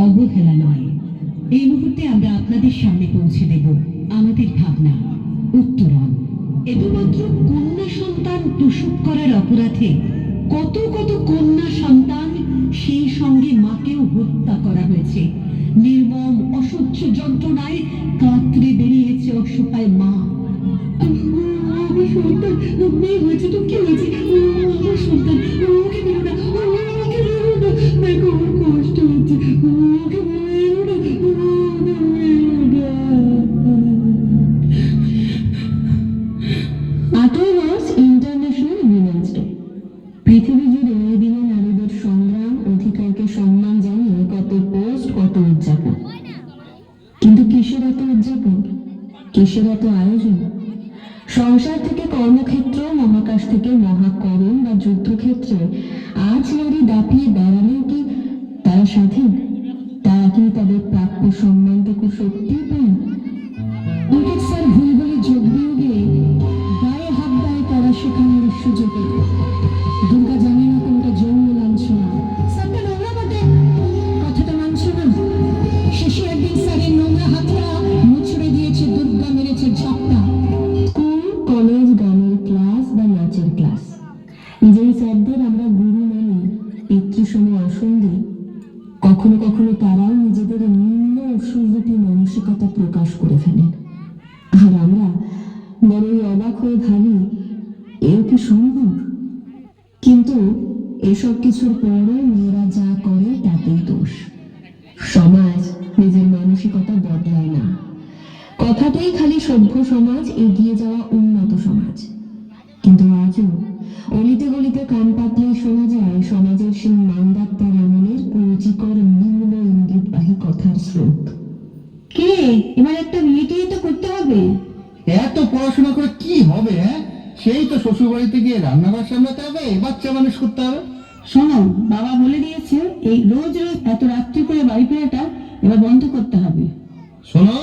অবহেলা নয়। এই মুহূর্তে আমরা আপনাদের সামনে পৌঁছে দেব আমাদের ভাবনা উত্তরণ। শুধুমাত্র কন্যা সন্তান প্রসব করার অপরাধে কত কত কন্যা সন্তান, সেই সঙ্গে মাকেও হত্যা করা হয়েছে। নির্মম অসহ্য যন্ত্রণায় কাতরে বেরিয়েছে অসহায় মা। আমার সন্তান, মেয়ে হয়েছে তো কি হয়েছে, আমার সন্তান, ওকে মেরো না, ওকে মেরো না, দেখো আমার কষ্ট হচ্ছে, ওকে মেরো না, ওকে মেরো না। 8ই মার্চ ইন্টারন্যাশনাল উইমেন্স ডে। পৃথিবী জুড়ে এই দিনে নারীদের সংগ্রাম, অধিকারকে সম্মান জানিয়ে কত পোস্ট, কত উদযাপন। কিন্তু কিসের এত উদযাপন, কিসের এত আয়োজন? সংসার থেকে কর্মক্ষেত্র, মহাকাশ থেকে মহাকরণ বা যুদ্ধক্ষেত্রে আজ নারী দাপিয়ে বেড়ালেও কি তারা স্বাধীন? তারা কি তাদের প্রাপ্য সম্মানটুকু সত্যি পায়? উল্টের স্যার ভুল বলে যোগ বিয়োগে গায়ে হাত দেয় তারা শেখানোর সুযোগে। দুর্গা জানে না কোনটা যৌন লাঞ্ছনা, স্যারটা নোংরা বটে, কথাটা মানছ না। শেষে একদিন স্যারের নোংরা হাতটা মুছড়ে দিয়েছে, দুর্গা মেরেছে ঝাপটা। স্কুল, কলেজ, গানের ক্লাস বা নাচের ক্লাস, যেই স্যারদের আমরা গুরু মানি, পিতৃসম আসন দিই, কখনো কখনো তারাও নিজেদের নিম্ন অসুররূপী মানসিকতা প্রকাশ করে ফেলেন। আর আমরা বড়ই অবাক হয়ে ভাবি, এও কি সম্ভব? কিন্তু এসব কিছুর পরও মেয়েরা যা করে তাতেই দোষ। সমাজ নিজের মানসিকতা বদলায় না। কথাটাই খালি সভ্য সমাজ, এগিয়ে যাওয়া উন্নত সমাজ। কিন্তু আজও অলিতে গলিতে কান পাতলেই শোনা যায় সমাজের সেই মানদাত্তার আমলের কুরুচিকর নিম্ন ইঙ্গিতবাহী কথার স্রোত। কে এবার একটা বিয়ে তো করতে হবে। এত পড়াশোনা করে কি হবে? সেই তো শ্বশুর বাড়িতে গিয়ে রান্নাঘর সামলাতে হবে, বাচ্চা মানুষ করতে হবে। শোনো, বাবা বলে দিয়েছে এই রোজ রোজ এত রাত্রি করে বাড়ি ফেরাটা এবার বন্ধ করতে হবে। শোনো,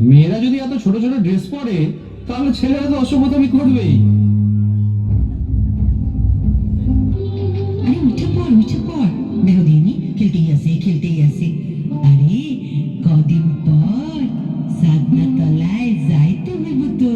মেয়েরা যদি এত ছোট ছোট ড্রেস পরে তাহলে ছেলেরা তো অসভ্যতামি করবেই। আরে উঠে পড়, মেহদিনী খেলতেই আছে। আরে কদিন পর সাধনা তলায় যাইতে হইব তো।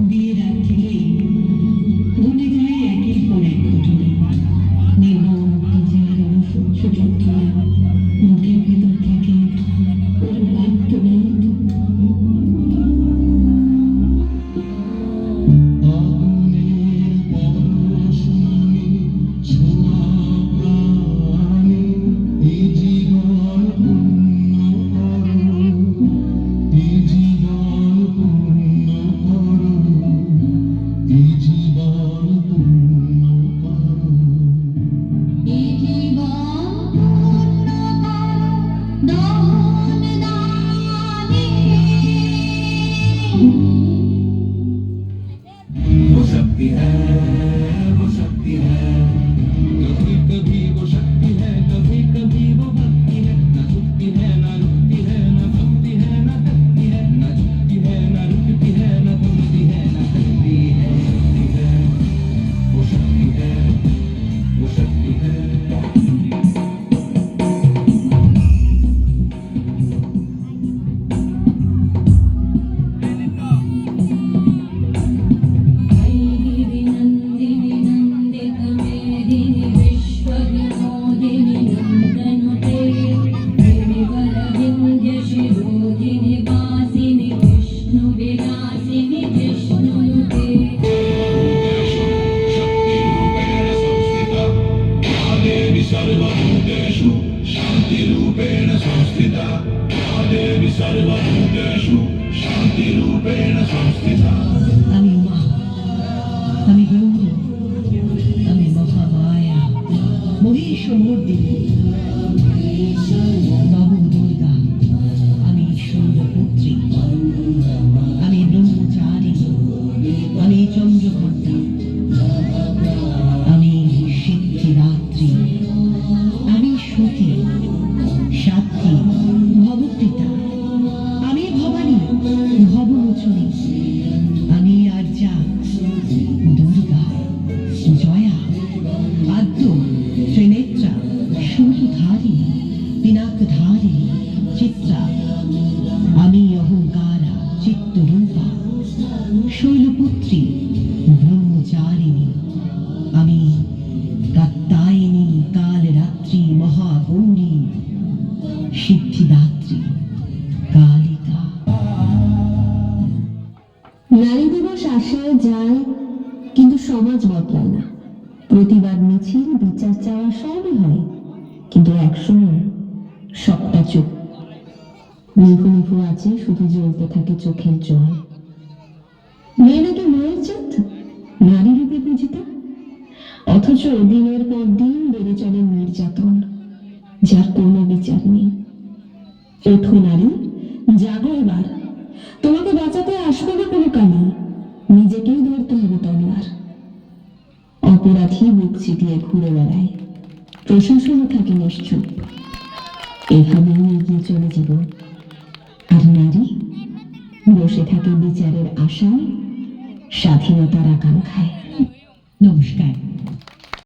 বিয়ের রাত থেকেই ঘটে ঘটে একের পর এক ঘটনা। शान्तिरूपेण संस्थिता या देवी सर्वभूतेषु शान्तिरूपेण संस्थिता আমি মা, আমি গৌরী, আমি মহামায়া, মহিষমর্দিনী, নব দুর্গা, আমি শৈলপুত্রী, আমি ব্রহ্মচারিণী, আমি চন্দ্রঘণ্টা, আমি সিদ্ধিদাত্রী, আমি সতী, সাত্রী, ভবপ্রীতা, আমি ভবানী, ভবমোচনী, আমি আর্যা, দুর্গা, জয়া, আদ্য, ত্রিনেত্রা, শূলধারী, পিনাকধারী, চিত্রা, আমি অহংকারা, চিত্তরূপা, শৈলপুত্রী, ব্রহ্মচারিণী, আমি কাত্যায়নী, কালরাত্রি, মহাগৌরী, সিদ্ধিদাত্রী, কালিকা। নারী দিবস আসে যায়, কিন্তু সমাজ বদলায় না। প্রতিবাদ মিছিল, বিচার চাওয়া সবই হয়, কিন্তু একসময় সবটা চুপ। নিভু নিভু আছে, শুধু জ্বলতে থাকে চোখের জল। মেয়েটাকে মেয়ের জাত, নারী রূপে পূজিতা, অথচ দিনের পর দিন বেড়ে চলে নির্যাতন, যার কোনো বিচার নেই। ওঠো নারী, জাগো এবার, তোমাকে বাঁচাতে আসবে না কোনো কালি, নিজেকেই ধরতে হবে তলোয়ার। অপরাধী বুক চিতিয়ে ঘুরে বেড়ায়, প্রশাসনও থাকে নিশ্চুপ। এভাবেই এগিয়ে চলে জীবন, আর নারী বসে থাকে বিচারের আশায়, স্বাধীনতার আকাঙ্ক্ষায়। নমস্কার।